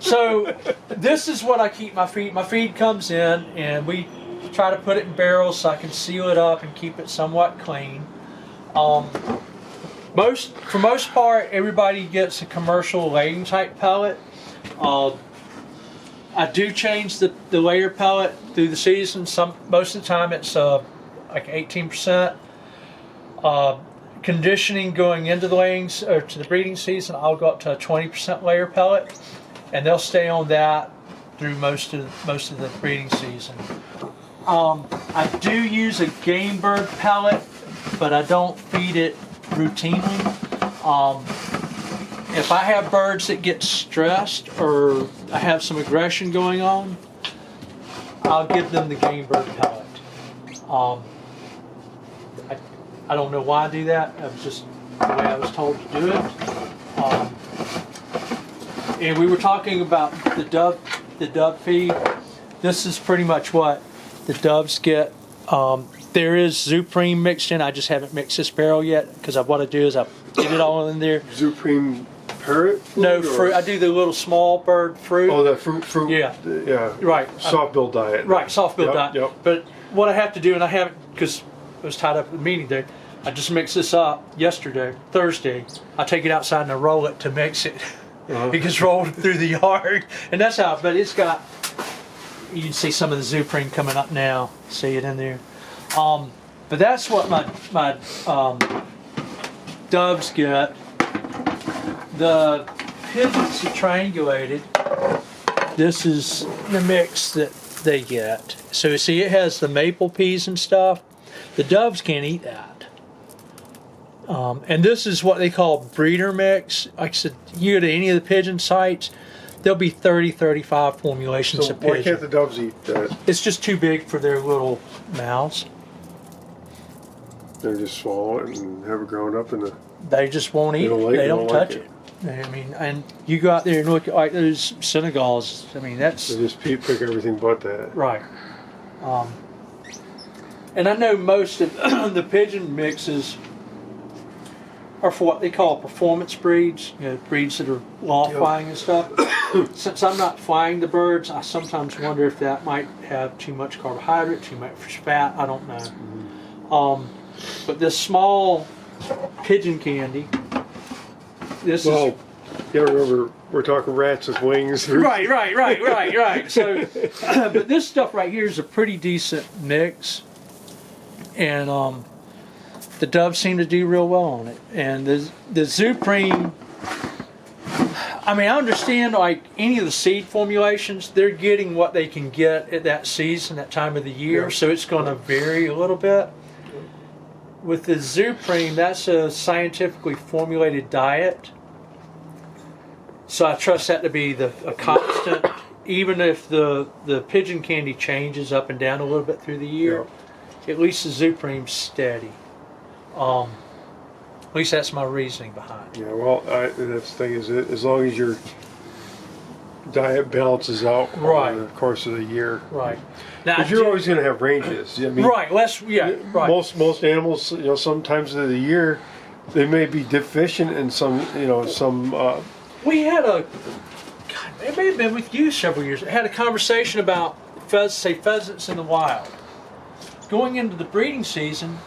So this is what I keep my feed. My feed comes in, and we try to put it in barrels so I can seal it up and keep it somewhat clean. For most part, everybody gets a commercial laying type pellet. I do change the layer pellet through the season. Most of the time it's like 18%. Conditioning going into the layings or to the breeding season, I'll go up to a 20% layer pellet, and they'll stay on that through most of the breeding season. I do use a game bird pellet, but I don't feed it routinely. If I have birds that get stressed or I have some aggression going on, I'll give them the game bird pellet. I don't know why I do that. That was just the way I was told to do it. And we were talking about the dove feed. This is pretty much what the doves get. There is Zupreme mixed in. I just haven't mixed this barrel yet because what I do is I get it all in there. Zupreme parrot food? No, fruit. I do the little small bird fruit. Oh, that fruit. Yeah. Yeah. Right. Soft bill diet. Right, soft bill diet. Yep. But what I have to do, and I haven't, because I was tied up at the meeting there, I just mixed this up Thursday. I take it outside and I roll it to mix it. It gets rolled through the yard. And that's how, but it's got, you can see some of the Zupreme coming up now. See it in there. But that's what my doves get. The pigeons are triangulated. This is the mix that they get. So see, it has the maple peas and stuff. The doves can't eat that. And this is what they call breeder mix. Like I said, you go to any of the pigeon sites, there'll be 30, 35 formulations so of pigeon. why can't the doves eat that? It's just too big for their little mouths. They just swallow it and have it ground up in the... They just won't eat it. They don't touch it. I mean, and you go out there and look at like those Senegals. I mean, that's... They just pick everything but that. Right. And I know most of the pigeon mixes are for what they call performance breeds, breeds that are law flying and stuff. Since I'm not flying the birds, I sometimes wonder if that might have too much carbohydrate, too much fat, I don't know. But this small pigeon candy, this is... Yeah, remember, we're talking rats with wings. Right. So, but this stuff right here is a pretty decent mix. And the doves seem to do real well on it. And the Zupreme, I mean, I understand like any of the seed formulations, they're getting what they can get at that season, that time of the year. So it's going to vary a little bit. With the Zupreme, that's a scientifically formulated diet. So I trust that to be a constant, even if the pigeon candy changes up and down a little bit through the year. At least the Zupreme's steady. At least that's my reasoning behind it. Yeah, well, that's the thing is, as long as your diet balances out over the course of the year. Right. Because you're always going to have ranges. I mean, right. Most animals, sometimes of the year, they may be deficient in some. We had it may have been with you several years. I had a conversation about pheasants in the wild. Going into the breeding season,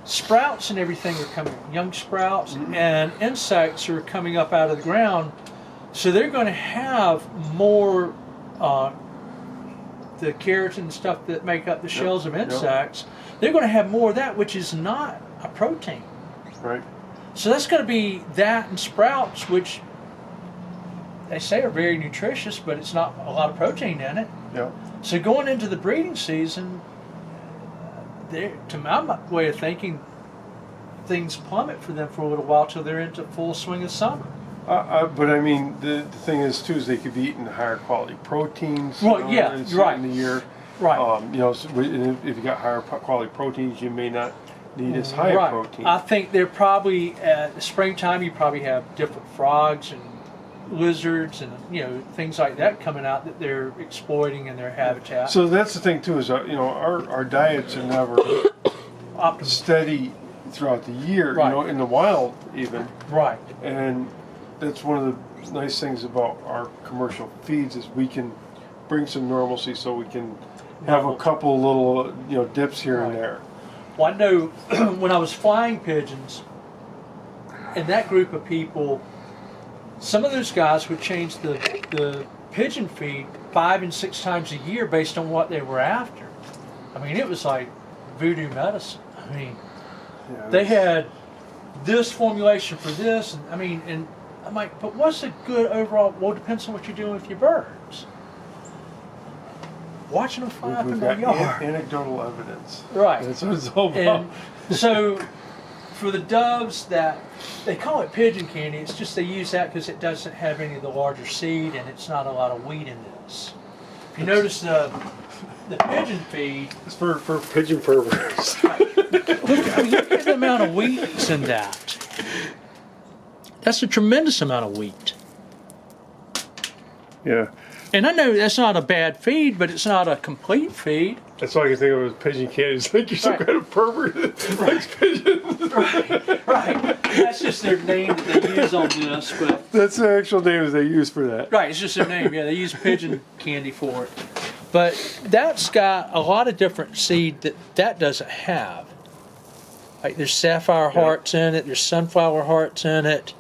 sprouts and everything are coming, young sprouts and insects are coming up out of the ground, so they're going to have more the keratin stuff that make up the shells of insects. They're going to have more of that, which is not a protein. Right. So that's going to be that and sprouts, which they say are very nutritious, but it's not a lot of protein in it. Yeah. So going into the breeding season, to my way of thinking, things plummet for them for a little while till they're into full swing of summer. But I mean, the thing is too is they could be eating higher quality proteins. Well, in the year. Right. So if you got higher quality proteins, you may not need as high a protein. I think they're probably at the springtime. You probably have different frogs and lizards and things like that coming out that they're exploiting in their habitat. So that's the thing too is our diets are never steady throughout the year. In the wild even. Right. And that's one of the nice things about our commercial feeds is we can bring some normalcy, so we can have a couple little dips here and there. Well, I know when I was flying pigeons, in that group of people, some of those guys would change the pigeon feed 5 and 6 times a year based on what they were after. I mean, it was like voodoo medicine. I mean, they had this formulation for this, and and I'm like, but what's a good overall? Well, it depends on what you're doing with your birds. Watching them fly up in their yard. Anecdotal evidence. Right. That's what it's all about. And so, for the doves, that they call it pigeon candy, it's just they use that because it doesn't have any of the larger seed and it's not a lot of wheat in this. If you notice the pigeon feed, it's for pigeon perverts. look at the amount of wheat that's in that. That's a tremendous amount of wheat. Yeah. And I know that's not a bad feed, but it's not a complete feed. That's all I can think of is pigeon candy. It's like you're some kind of pervert that likes pigeons. Right. That's just their name that they use on this, but that's the actual name that they use for that. Right, it's just their name. Yeah, they use pigeon candy for it. But that's got a lot of different seed that doesn't have. Like there's sapphire hearts in it, there's sunflower hearts in it,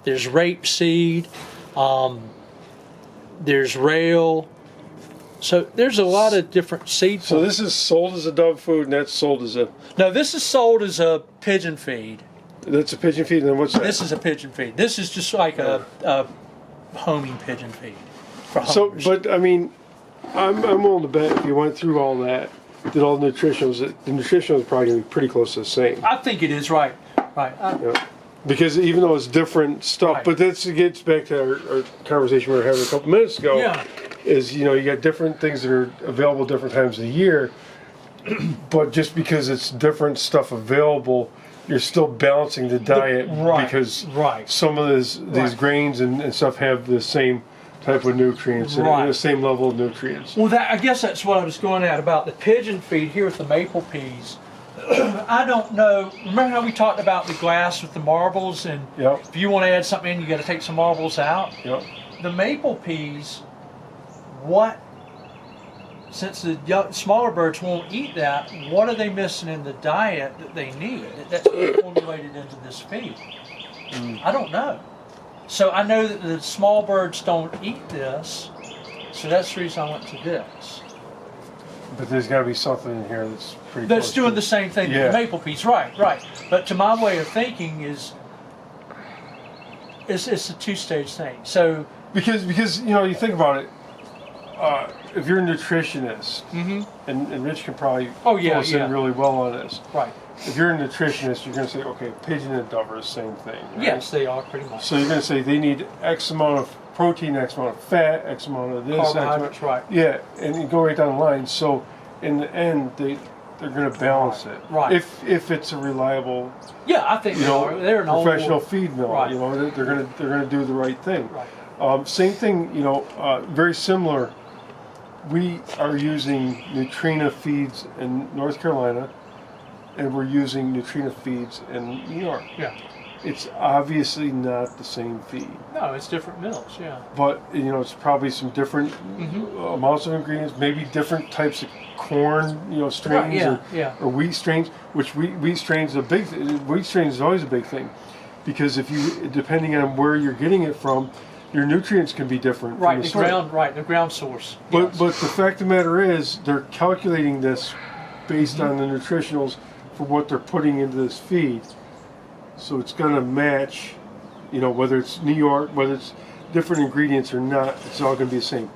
there's rapeseed, there's rail. So there's a lot of different seed. So this is sold as a dove food, and that's sold as a... No, this is sold as a pigeon feed. That's a pigeon feed, and then what's that? This is a pigeon feed. This is just like a homing pigeon feed for homers. So, but I mean, I'm willing to bet if you went through all that all the nutritionals is probably going to be pretty close to the same. I think it is, right. Right. Because even though it's different stuff, but that gets back to our conversation we were having a couple minutes ago. Yeah. Is you got different things that are available different times of the year, but just because it's different stuff available, you're still balancing the diet because some of these grains and stuff have the same type of nutrients and the same level of nutrients. Well, I guess that's what I was going at about the pigeon feed here with the maple peas. I don't know. Remember how we talked about the glass with the marbles, and if you want to add something in, you got to take some marbles out. Yep. The maple peas, since the smaller birds won't eat that, what are they missing in the diet that they need that's formulated into this feed? I don't know. So I know that the small birds don't eat this, so that's the reason I went to this. But there's got to be something in here that's pretty that's doing the same thing with the maple peas, right. But to my way of thinking it's a two-stage thing. So because you think about it, if you're a nutritionist, and Rich can probably fill us in really well on this. Right. If you're a nutritionist, you're going to say, okay, pigeon and dove are the same thing. Right? Yes, they are pretty much. So you're going to say they need X amount of protein, X amount of fat, X amount of this, carbohydrates, right? Yeah, and you go right down the line. So in the end, they're going to balance it. Right. If it's a reliable. Yeah, I think they're an professional feed mill. Right. They're going to do the right thing. Right. Same thing. Very similar. We are using Nutrina feeds in North Carolina, and we're using Nutrina feeds in New York. Yeah. It's obviously not the same feed. No, it's different mills, yeah. But it's probably some different amounts of ingredients, maybe different types of corn, strains or wheat strains. Which wheat strains wheat strains is always a big thing, because depending on where you're getting it from, your nutrients can be different. Right, the ground source. But the fact of the matter is, they're calculating this based on the nutritionals for what they're putting into this feed. So it's going to match, whether it's New York, whether it's different ingredients or not, it's all going to be the same.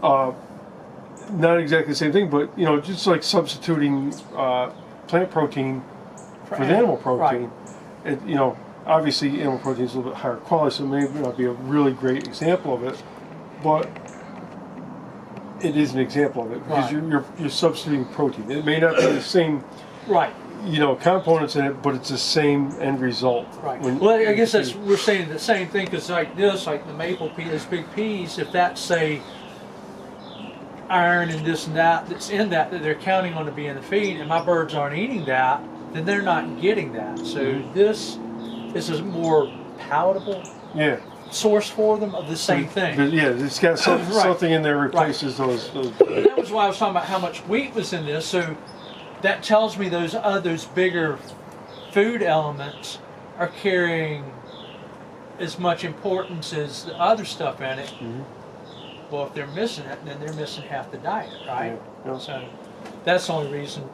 Not exactly the same thing, but, just like substituting plant protein for the animal protein. Right. Obviously animal protein is a little bit higher quality, so it may not be a really great example of it, but it is an example of it, because you're substituting protein. It may not be the same components in it, but it's the same end result. Right. Well, I guess we're saying the same thing, because like the maple pea, those big peas, if that's, say, iron and this and that's in that they're counting on to be in the feed, and my birds aren't eating that, then they're not getting that. So this is more palatable source for them of the same thing. Yeah, it's got something in there replaces those. And that was why I was talking about how much wheat was in this. So that tells me those bigger food elements are carrying as much importance as the other stuff in it. Mm-hmm. Well, if they're missing it, then they're missing half the diet, right? Yeah. So that's the only reason.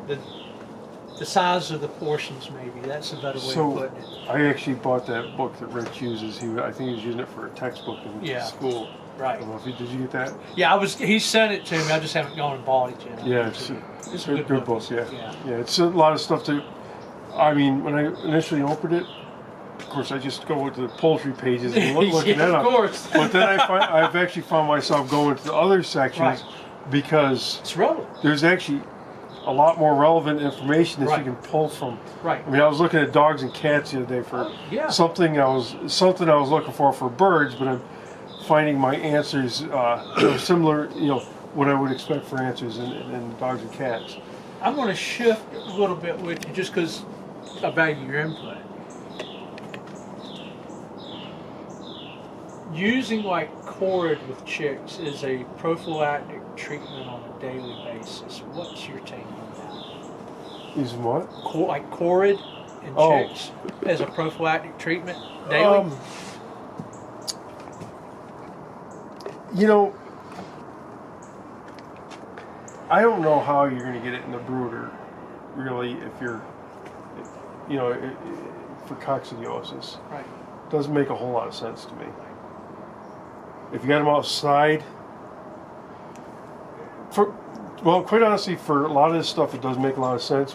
The size of the portions, maybe. That's a better way of putting it. I actually bought that book that Rich uses. I think he was using it for a textbook in school. Right. I don't know if did you get that? Yeah, he sent it to me. I just haven't gone and bought it yet. Yeah, it's a good book. Yeah, it's a lot of stuff to. I mean, when I initially opened it, of course, I just go to the poultry pages and looking that up. Of course. But then I've actually found myself going to the other sections because it's relevant. There's actually a lot more relevant information that you can pull from. Right. I mean, I was looking at dogs and cats the other day for something I was looking for birds, but I'm finding my answers similar. What I would expect for answers in dogs and cats. I'm going to shift a little bit with you just because I value your input. Using like cord with chicks is a prophylactic treatment on a daily basis. What's your take on that? Using what? Like cord in chicks as a prophylactic treatment daily? I don't know how you're going to get it in the brooder, really, if you're, for coccidiosis. Right. Doesn't make a whole lot of sense to me. If you got them outside, quite honestly, for a lot of this stuff, it does make a lot of sense.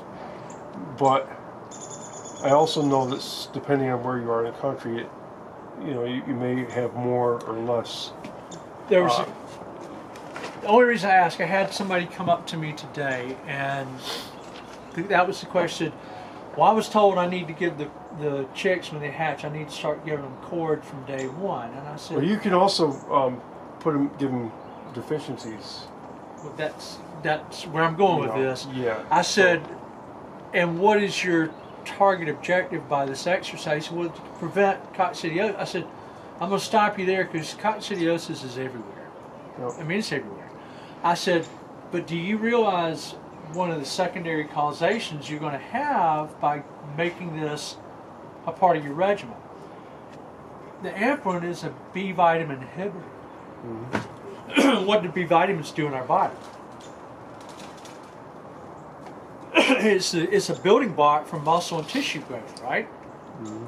But I also know that depending on where you are in the country, you may have more or less. There was the only reason I ask, I had somebody come up to me today, and that was the question. Well, I was told I need to give the chicks when they hatch, I need to start giving them cord from day one, and I said, well, you can also give them deficiencies. Well, that's where I'm going with this. Yeah. I said, and what is your target objective by this exercise? Well, to prevent coccidiosis. I said, I'm going to stop you there because coccidiosis is everywhere. Yep. I mean, it's everywhere. I said, but do you realize one of the secondary causations you're going to have by making this a part of your regimen? The ampherin is a B vitamin inhibitor. Mm-hmm. What do B vitamins do in our body? It's a building block for muscle and tissue growth, right? Mm-hmm.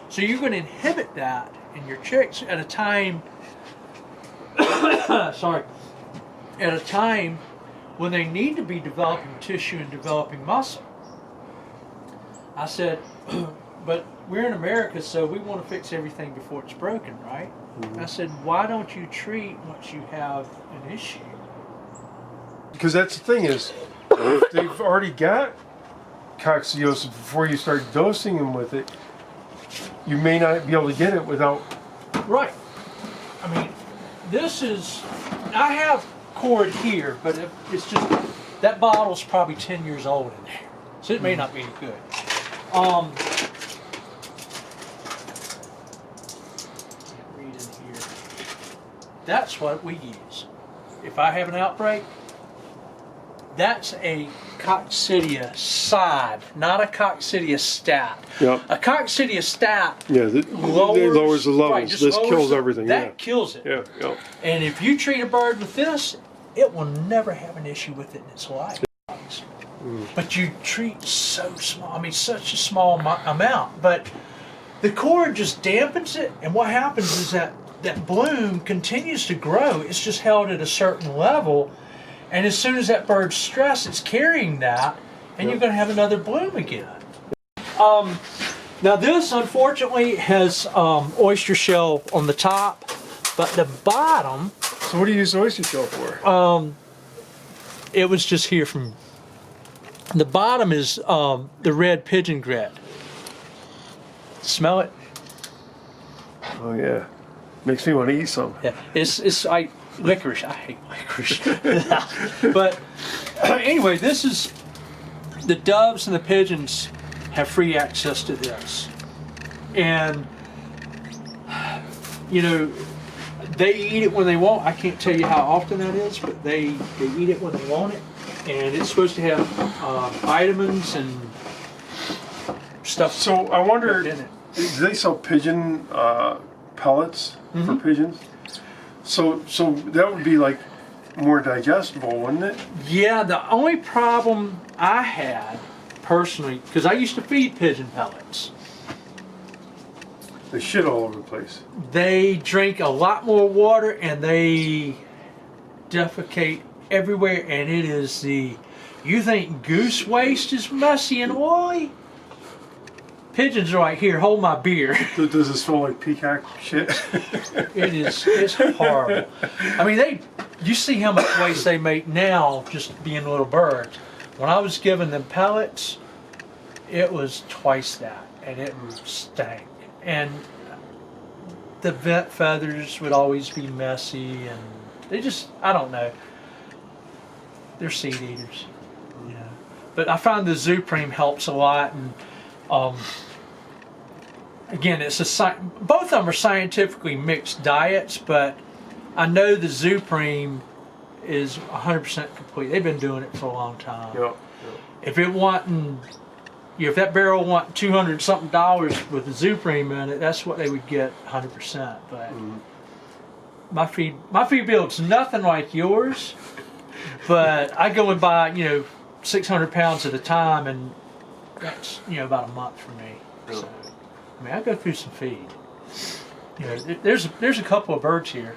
So you're going to inhibit that in your chicks at a time at a time when they need to be developing tissue and developing muscle. I said, but we're in America, so we want to fix everything before it's broken, right? Mm-hmm. I said, why don't you treat once you have an issue? Because that's the thing is, if they've already got coccidiosis before you start dosing them with it, you may not be able to get it without. Right. I mean, I have cord here, but it's just, that bottle's probably 10 years old in there. So it may not be any good. Read in here. That's what we use. If I have an outbreak, that's a coccidia not a coccidiostat. Yep. A coccidiostat lowers the levels. Right, this kills everything. That kills it. Yeah. And if you treat a bird with this, it will never have an issue with it in its life. But you treat so small, such a small amount. But the cord just dampens it, and what happens is that bloom continues to grow. It's just held at a certain level, and as soon as that bird's stressed, it's carrying that, and you're going to have another bloom again. Now this, unfortunately, has oyster shell on the top, but the bottom. So what do you use the oyster shell for? It was just here from. The bottom is the red pigeon grit. Smell it? Oh yeah, makes me want to eat some. Yeah, it's like licorice. I hate licorice. But anyway, this is the doves and the pigeons have free access to this, and you know, they eat it when they want. I can't tell you how often that is, but they eat it when they want it, and it's supposed to have vitamins and stuff. So I wonder, in it. do they sell pigeon pellets for pigeons? So that would be like more digestible, wouldn't it? Yeah, the only problem I had personally, because I used to feed pigeon pellets, They shit all over the place. they drink a lot more water and they defecate everywhere, and it is you think goose waste is messy and oily? Pigeons are like, here, hold my beer. Does it smell like peacock shit? It's horrible. I mean, you see how much waste they make now just being little birds. When I was giving them pellets, it was twice that, and it stank. And the vent feathers would always be messy, and they just, I don't know. They're seed eaters, you know. But I find the Zupreme helps a lot, and again, both of them are scientifically mixed diets, but I know the Zupreme is 100% complete. They've been doing it for a long time. Yeah. If it wanting, if that barrel want $200 something with the Zupreme in it, that's what they would get 100%. But my feed bill's nothing like yours, but I go and buy 600 pounds at a time, and that's about a month for me. So, I mean, I go through some feed. There's a couple of birds here